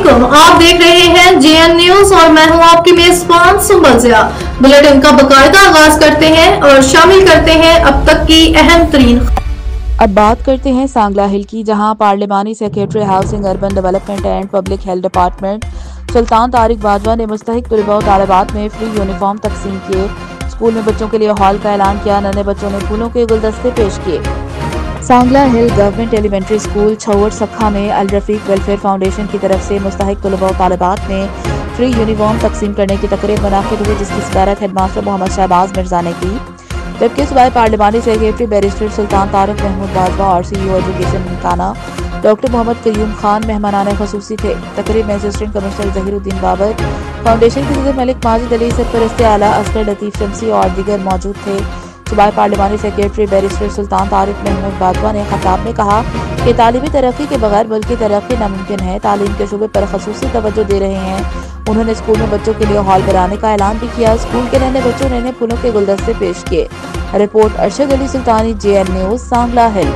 अस्सलामुअलैकुम, आप देख रहे हैं जेएन न्यूज और मैं हूं आपकी मेजबान सुंबल ज़िया। बुलेटिन का बाकायदा आगाज करते हैं और शामिल करते हैं अब तक की अहम तरीन। अब बात करते हैं सांगला हिल की, जहां पार्लिमानी secretary housing, urban development and public health department Sultan Tariq Bajwa ने मुस्तहिक तलबा और तालिबात में फ्री यूनिफॉर्म तकसीम किए। स्कूल में बच्चों के लिए हॉल का ऐलान किया। नन्हे बच्चों ने फूलों के गुलदस्ते पेश किए। सांगला हिल गवर्नमेंट एलिमेंट्री स्कूल छौड़ सखा में अल रफीक वेलफेयर फाउंडेशन की तरफ से मुस्तहिक तलबा और तालिबात में फ्री यूनिफॉर्म तकसीम करने की तकरीब मुनाकिद हुई, जिसकी सदारत हेडमास्टर मोहम्मद शहबाज मिर्जा ने की, जबकि सूबाई पार्लिमानी सेक्रेटरी बैरिस्टर सुल्तान तारिक महमूद बाजवा और CEO education Nankana doctor Muhammad Qayyum Khan मेहमानाने खसूसी थे। तकरीब में assistant commissioner Zahiruddin Babar, foundation के सदर मलिक माजिद अली, सरपरस्त आला असगर लतीफ शमसी और दीगर मौजूद थे। सूबाई पार्लिमानी सेक्रेटरी बैरिस्टर सुल्तान तारिक महमूद बाजवा ने खिताब में कहा कि तालीमी तरक्की के बगैर मुल्क की तरक्की नामुमकिन है। तालीम के शोबे पर खसूसी तवज्जो दे रहे हैं। उन्होंने स्कूल में बच्चों के लिए हॉल बनाने का ऐलान भी किया। स्कूल के नन्हे बच्चों ने फूलों के गुलदस्ते पेश किए। रिपोर्ट अरशद अली सुल्तानी, JN न्यूज, सांगला हिल।